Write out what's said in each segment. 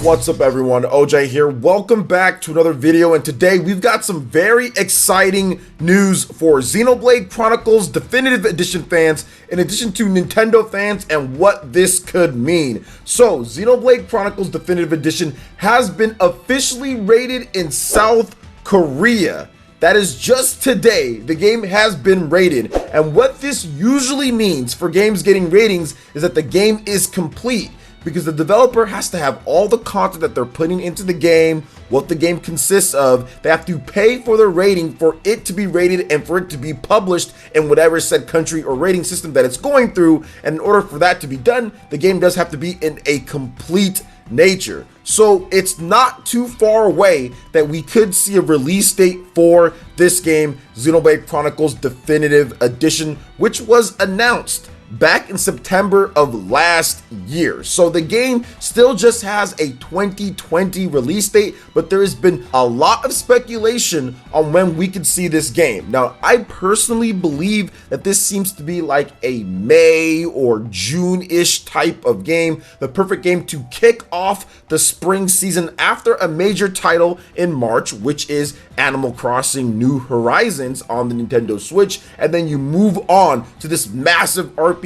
What's up everyone, OJ here. Welcome back to another video, and today we've got some very exciting news for Xenoblade Chronicles Definitive Edition fans, in addition to Nintendo fans, and what this could mean. So, Xenoblade Chronicles Definitive Edition has been officially rated in South Korea. That is just today. The game has been rated, and what this usually means for games getting ratings is that the game is complete, because the developer has to have all the content that they're putting into the game, what the game consists of. They have to pay for the rating for it to be rated and for it to be published in whatever said country or rating system that it's going through. And in order for that to be done, the game does have to be in a complete nature. So it's not too far away that we could see a release date for this game, Xenoblade Chronicles Definitive Edition, which was announced back in September of last year. So the game still just has a 2020 release date, but there has been a lot of speculation on when we could see this game. Now, I personally believe that this seems to be like a May or June-ish type of game, the perfect game to kick off the spring season after a major title in March, which is Animal Crossing New Horizons on the Nintendo Switch, and then you move on to this massive RPG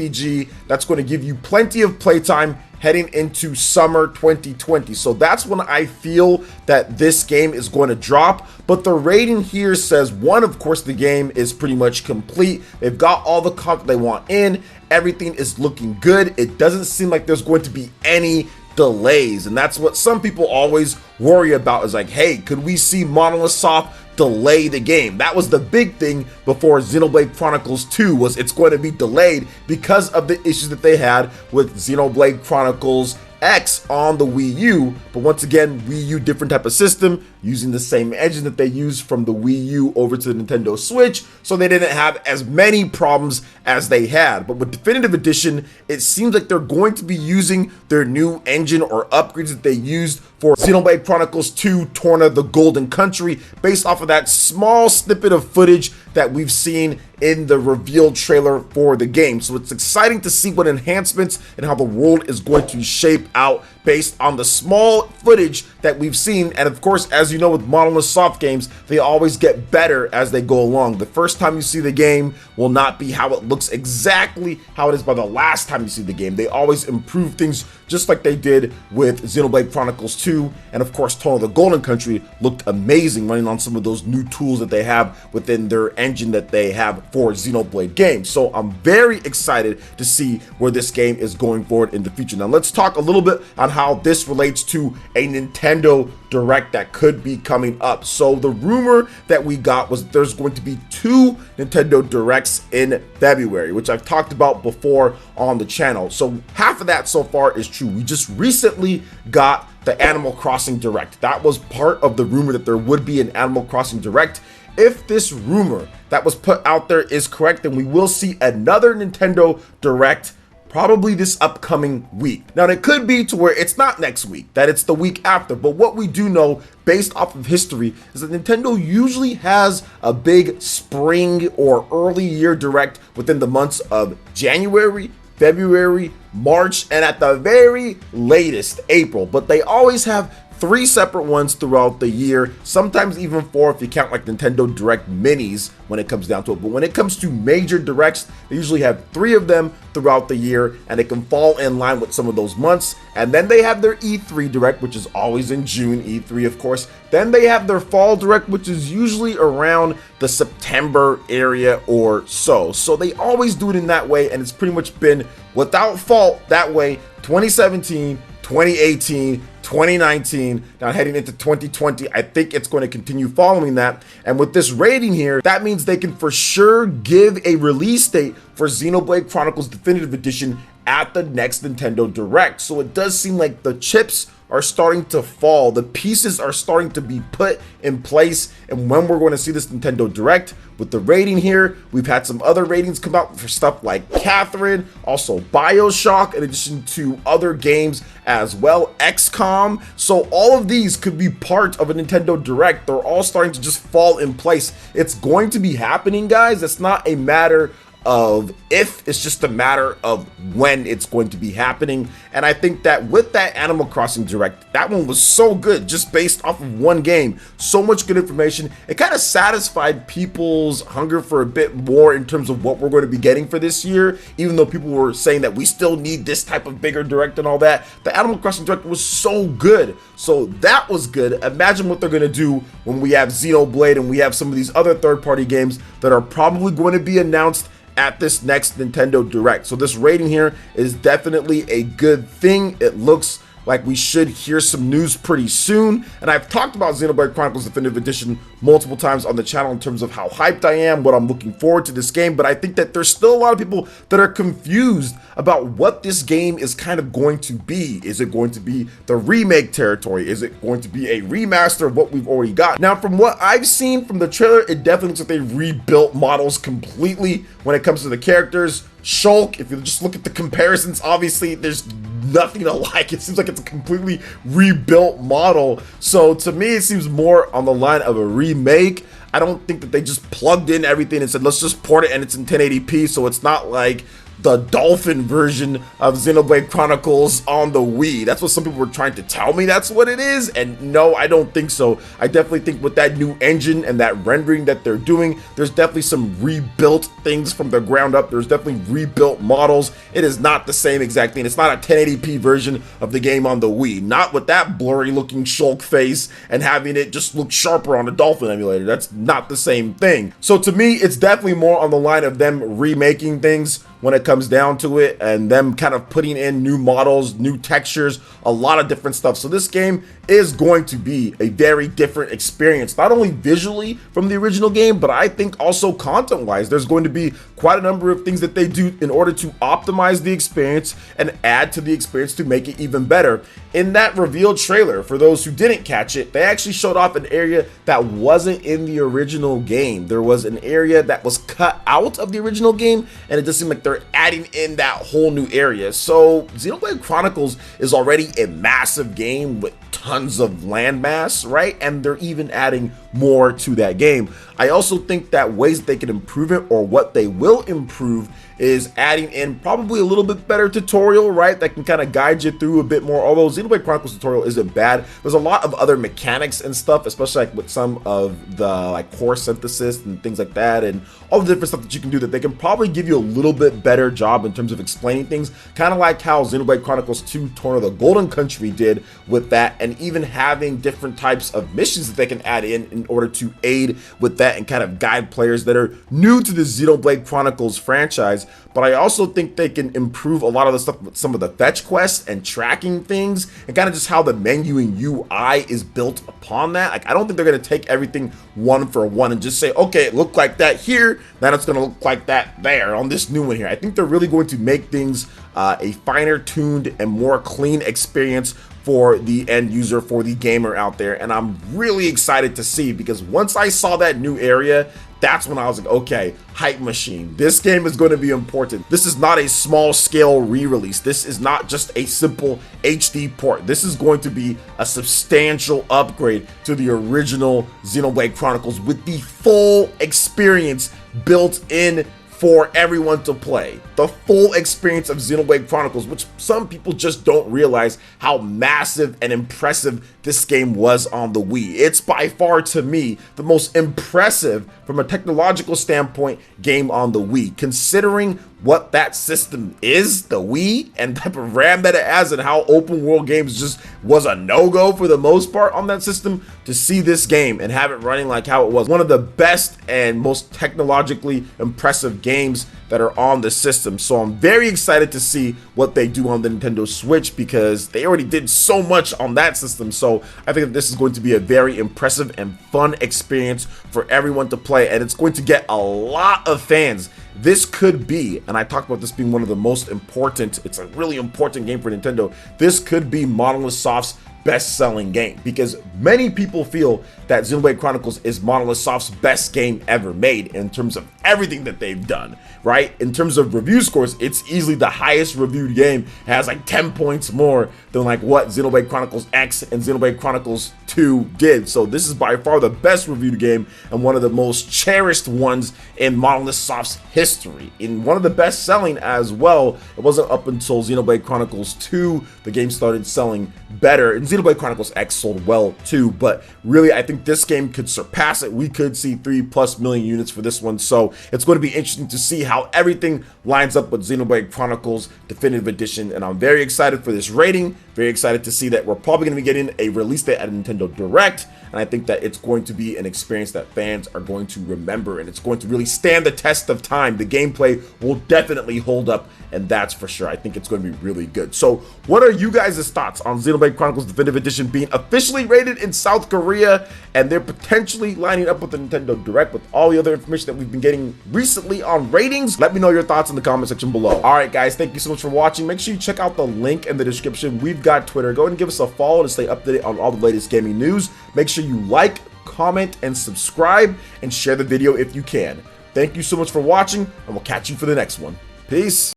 that's going to give you plenty of playtime heading into summer 2020. So that's when I feel that this game is going to drop. But the rating here says, one, of course, the game is pretty much complete. They've got all the content they want in. Everything is looking good. It doesn't seem like there's going to be any delays, and that's what some people always worry about, is like, hey, could we see Monolith Soft delay the game? That was the big thing before Xenoblade Chronicles 2, was it's going to be delayed because of the issues that they had with Xenoblade Chronicles X on the Wii U. But once again, Wii U, different type of system, using the same engine that they used from the Wii U over to the Nintendo Switch, so they didn't have as many problems as they had. But with Definitive Edition, it seems like they're going to be using their new engine or upgrades that they used for Xenoblade Chronicles 2 Torna the Golden Country, based off of that small snippet of footage that we've seen in the reveal trailer for the game. So it's exciting to see what enhancements and how the world is going to shape out based on the small footage that we've seen. And of course, as you know, with Monolith Soft games, they always get better as they go along. The first time you see the game will not be how it looks exactly how it is by the last time you see the game. They always improve things, just like they did with Xenoblade Chronicles 2. And of course, Torna the Golden Country looked amazing running on some of those new tools that they have within their engine that they have for Xenoblade games. So I'm very excited to see where this game is going forward in the future. Now let's talk a little bit on how this relates to a Nintendo Direct that could be coming up. So the rumor that we got was that there's going to be 2 Nintendo Directs in February, which I've talked about before on the channel. So half of that so far is true. We just recently got the Animal Crossing Direct. That was part of the rumor that there would be an Animal Crossing Direct. If this rumor that was put out there is correct, then we will see another Nintendo Direct probably this upcoming week. Now, it could be to where it's not next week, that it's the week after, but what we do know based off of history is that Nintendo usually has a big spring or early year direct within the months of January, February, March, and at the very latest, April. But they always have 3 separate ones throughout the year, sometimes even 4 if you count like Nintendo Direct Minis when it comes down to it. But when it comes to major directs, they usually have 3 of them throughout the year, and it can fall in line with some of those months. And then they have their E3 Direct, which is always in June, E3 of course. Then they have their Fall Direct, which is usually around the September area or so. So they always do it in that way, and it's pretty much been without fault that way 2017, 2018, 2019, now heading into 2020. I think it's going to continue following that. And with this rating here, that means they can for sure give a release date for Xenoblade Chronicles Definitive Edition at the next Nintendo Direct. So it does seem like the chips are starting to fall. The pieces are starting to be put in place, and when we're going to see this Nintendo Direct. With the rating here, we've had some other ratings come out for stuff like Catherine, also BioShock, in addition to other games as well, XCOM. So all of these could be part of a Nintendo Direct. They're all starting to just fall in place. It's going to be happening, guys. It's not a matter of if, it's just a matter of when it's going to be happening. And I think that with that Animal Crossing Direct, that one was so good just based off of one game. So much good information. It kind of satisfied people's hunger for a bit more in terms of what we're going to be getting for this year, even though people were saying that we still need this type of bigger Direct and all that. The Animal Crossing Direct was so good. So that was good. Imagine what they're going to do when we have Xenoblade and we have some of these other third-party games that are probably going to be announced at this next Nintendo Direct. So this rating here is definitely a good thing. It looks like we should hear some news pretty soon. And I've talked about Xenoblade Chronicles Definitive Edition multiple times on the channel in terms of how hyped I am, what I'm looking forward to this game, but I think that there's still a lot of people that are confused about what this game is kind of going to be. Is it going to be the remake territory? Is it going to be a remaster of what we've already got? Now, from what I've seen from the trailer, it definitely looks like they rebuilt models completely when it comes to the characters. Shulk, if you just look at the comparisons, obviously there's nothing to like. It seems like it's a completely rebuilt model. So to me, it seems more on the line of a remake. I don't think that they just plugged in everything and said, let's just port it and it's in 1080p. So it's not like the dolphin version of Xenoblade Chronicles on the Wii. That's what some people were trying to tell me that's what it is, and no, I don't think so. I definitely think with that new engine and that rendering that they're doing, there's definitely some rebuilt things from the ground up. There's definitely rebuilt models. It is not the same exact thing. It's not a 1080p version of the game on the Wii. Not with that blurry looking Shulk face and having it just look sharper on a dolphin emulator. That's not the same thing. So to me, it's definitely more on the line of them remaking things when it comes down to it, and them kind of putting in new models, new textures, a lot of different stuff. So this game is going to be a very different experience, not only visually from the original game, but I think also content-wise. There's going to be quite a number of things that they do in order to optimize the experience and add to the experience to make it even better. In that reveal trailer, for those who didn't catch it, they actually showed off an area that wasn't in the original game. There was an area that was cut out of the original game, and it just seemed like they're adding in that whole new area. So Xenoblade Chronicles is already a massive game with tons of landmass, right? And they're even adding more to that game. I also think that ways that they can improve it, or what they will improve, is adding in probably a little bit better tutorial, right? That can kind of guide you through a bit more. Although Xenoblade Chronicles tutorial isn't bad, there's a lot of other mechanics and stuff, especially like with some of the like core synthesis and things like that, and all the different stuff that you can do, that they can probably give you a little bit better job in terms of explaining things, kind of like how Xenoblade Chronicles 2 Torn of the Golden Country did with that, and even having different types of missions that they can add in order to aid with that and kind of guide players that are new to the Xenoblade Chronicles franchise. But I also think they can improve a lot of the stuff with some of the fetch quests and tracking things, and kind of just how the menuing UI is built upon that. Like, I don't think they're going to take everything one for one and just say, okay, it looked like that here, now it's going to look like that there on this new one here. I think they're really going to make things a finer tuned and more clean experience for the end user, for the gamer out there. And I'm really excited to see, because once I saw that new area, that's when I was like, okay, hype machine. This game is going to be important. This is not a small scale re-release. This is not just a simple HD port. This is going to be a substantial upgrade to the original Xenoblade Chronicles with the full experience built in for everyone to play. The full experience of Xenoblade Chronicles, which some people just don't realize how massive and impressive this game was on the Wii. It's by far, to me, the most impressive from a technological standpoint game on the Wii, considering what that system is, the Wii, and type of RAM that it has, and how open world games just was a no-go for the most part on that system. To see this game and have it running like how it was, one of the best and most technologically impressive games that are on the system. So I'm very excited to see what they do on the Nintendo Switch, because they already did so much on that system. So I think that this is going to be a very impressive and fun experience for everyone to play, and it's going to get a lot of fans. This could be, and I talked about this being one of the most important, it's a really important game for Nintendo. This could be Monolith Soft's best-selling game, because many people feel that Xenoblade Chronicles is Monolith Soft's best game ever made in terms of everything that they've done, right? In terms of review scores, it's easily the highest reviewed game. It has like 10 points more than like what Xenoblade Chronicles X and Xenoblade Chronicles 2 did. So this is by far the best reviewed game and one of the most cherished ones in Monolith Soft's history, and one of the best selling as well. It wasn't up until Xenoblade Chronicles 2 the game started selling better, and Xenoblade Chronicles X sold well too, but really I think this game could surpass it. We could see 3+ million units for this one, so it's going to be interesting to see how everything lines up with Xenoblade Chronicles Definitive Edition, and I'm very excited for this rating, very excited to see that we're probably going to be getting a release date at a Nintendo Direct, and I think that it's going to be an experience that fans are going to remember, and it's going to really stand the test of time. The gameplay will definitely hold up, and that's for sure. I think it's going to be really good. So what are you guys' thoughts on Xenoblade Chronicles Definitive Edition being officially rated in South Korea, and they're potentially lining up with the Nintendo Direct with all the other information that we've been getting recently on ratings? Let me know your thoughts in the comment section below. All right, guys, thank you so much for watching. Make sure you check out the link in the description. We've got Twitter. Go ahead and give us a follow to stay updated on all the latest gaming news. Make sure you like, comment, and subscribe, and share the video if you can. Thank you so much for watching, and we'll catch you for the next one. Peace.